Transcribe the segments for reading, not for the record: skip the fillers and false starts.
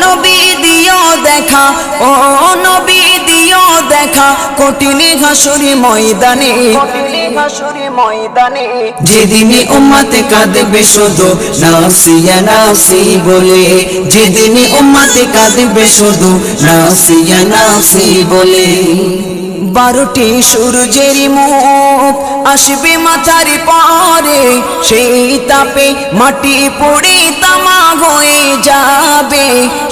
নবী দিও দেখা, ও নবী দিও দেখা, কঠিন হাসুরি ময়দানে, যেদিনে উম্মতে কাঁদবে শুধু নাসিয়া নাসি বলে, যেদিনে উম্মতে কাঁদবে শুধু নাসিয়া নাসি বলে। 12টি সূর্যের মুখ আসবে মাথার পরে, সেই তাপে মাটি পুড়ে তামা হয়ে যাবে,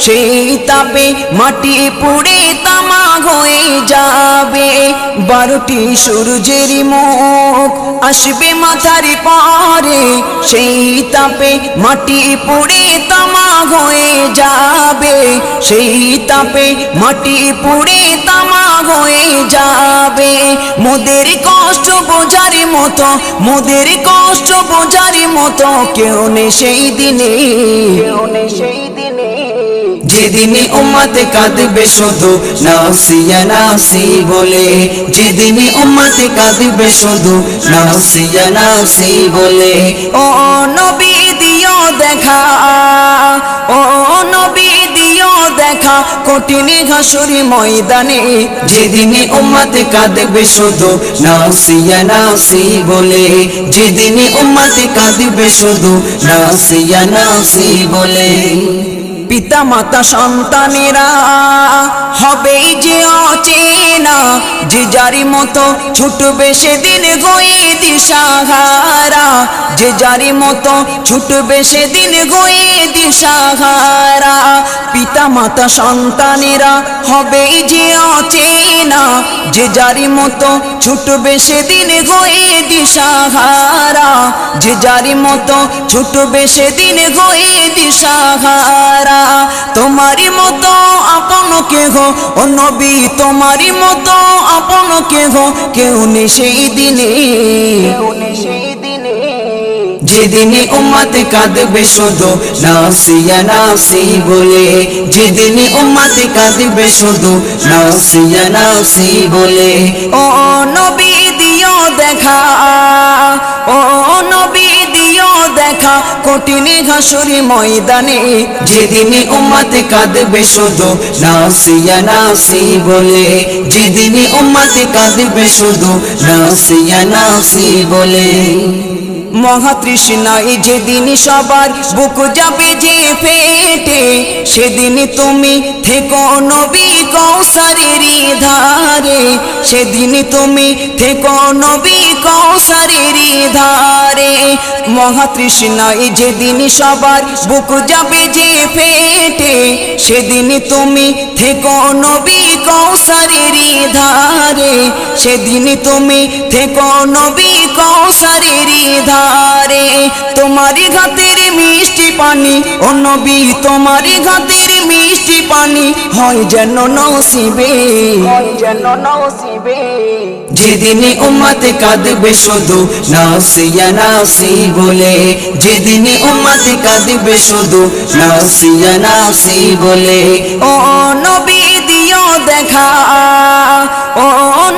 সেই তাপে মাটি পুড়ে তামা হয়ে যাবে। 12টি সূর্যের মুখ আসবে মাথার পরে, সেই তাপে মাটি পুড়ে তামা হয়ে যাবে, সেই তাপে মাটি পুড়ে তামা হয়ে যাবে। মোদের কষ্ট বোঝার মতো, মোদের কষ্ট বোঝার মতো কেউ নেই সেই দিনে, যেদিনে উম্মতে কাঁদবে শুধু নাসিয়া নাসি বলে, যেদিনে উম্মতে কাঁদবে শুধু নাসিয়া নাসি বলে। ও নবী দিও দেখা, ও নবী দিও দেখা, কঠিন হাসুরি ময়দানে, যেদিনে উম্মতে কাঁদবে শুধু নাসিয়া নাসি বলে, যেদিনে উম্মতে কাঁদবে শুধু নাসিয়া নাসি বলে। পিতা মাতা সন্তানেরা হবে যে অচেনা, যে যারি মতো ছুটবে সেদিন গয়ে দিশাহারা, যে যারি মতো ছুটবে সেদিন গয়ে দিশাহারা। পিতা মাতা সন্তানেরা হবে যে অচেনা, যে যারি মতো ছুটবে সেদিন গয়ে দিশাহারা, যে যারি মতো ছুটবে সেদিন গয়ে দিশাহারা। তোমারি মতো আপন কেহ, ও নবী তোমারি মতো আপন কেহ কেউ নেই সেই দিনে, যেদিনে উম্মতে কাঁদবে শুধু নাসিয়া নাসি বলে, যেদিনে উম্মতে কাঁদবে শুধু নাসিয়া নাসি বলে। ও নবী দিও দেখা, ও নবী দিও দেখা, কঠিন হাসুরি ময়দানে, যেদিনে উম্মতে কাঁদবে শুধু নাসিয়া নাসি বলে, যেদিনে উম্মতে কাঁদবে শুধু নাসিয়া নাসি বলে। মহাতৃষ্ণায় যেদিন সবার বুক যাবে যে ফেটে, সেদিন তুমি থেকো নবী কৌসারের ধারে, সেদিন তুমি থেকো নবী কৌসারের ধারে। মহাতৃষ্ণায় যেদিন সবার বুক যাবে যে ফেটে, সেদিন তুমি থেকো নবী কৌসারের ধারে, সেদিন তুমি থেকো নবী কৌসারের ধারে। তোমারি ঘাতের মিষ্টি পানি, ও নবী তোমারি ঘাতের মিষ্টি পানি হয় যেন নসিবে, যেদিনে উম্মতে কাঁদবে শুধু নাসিয়া নাসি বলে, যেদিনে উম্মতে কাঁদবে শুধু নাসিয়া নাসি বলে। ও নবী দিও দেখা, ও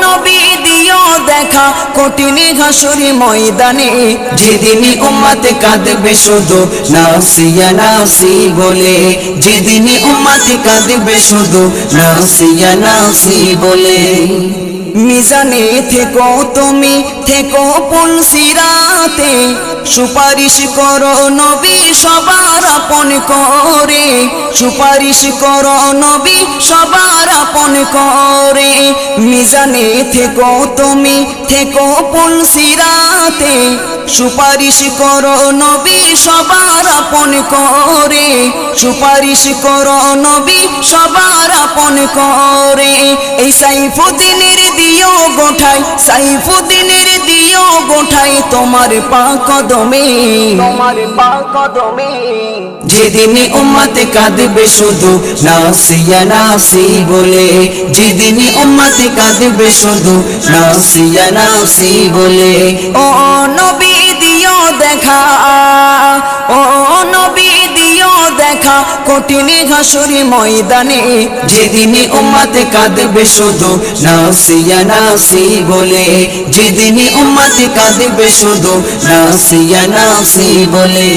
নবী দিও দেখা, কঠিন হাসুরি ময়দানে, যেদিনে উম্মতে কাঁদবে শুধু নাসিয়া নাসি বলে, যেদিনে উম্মতে কাঁদবে শুধু নাসিয়া নাসি বলে। মিজানে থেকো তুমি থেকো পুলসিরাতে, সুপারিশ করো নবী সবার আপন করে, সুপারিশ করো নবী সবার আপন করে। মিজানে থেকো তুমি থেকো পুলসিরাতে, সুপারিশ করো নবী সবার আপন করে, সুপারিশ করো নবী সবার আপন করে। এই সাইফুদ্দিনের দিও গোঠাই, সাইফুদ্দিনের দিও গোঠাই তোমার পাক কদমে, যেদিনে উম্মতে কাঁদবে শুধু নাসিয়া নাসি বলে, যেদিনে উম্মতে কাঁদবে শুধু নাসিয়া নাসি বলে। ও নবী দিও দেখা, ও নবী দিও দেখা, কঠিন হাসুরি ময়দানে, যেদিনে উম্মতে কাঁদবে শুধু নাসিয়া নাসি বলে, যেদিনে উম্মতে কাঁদবে শুধু নাসিয়া নাসি বলে।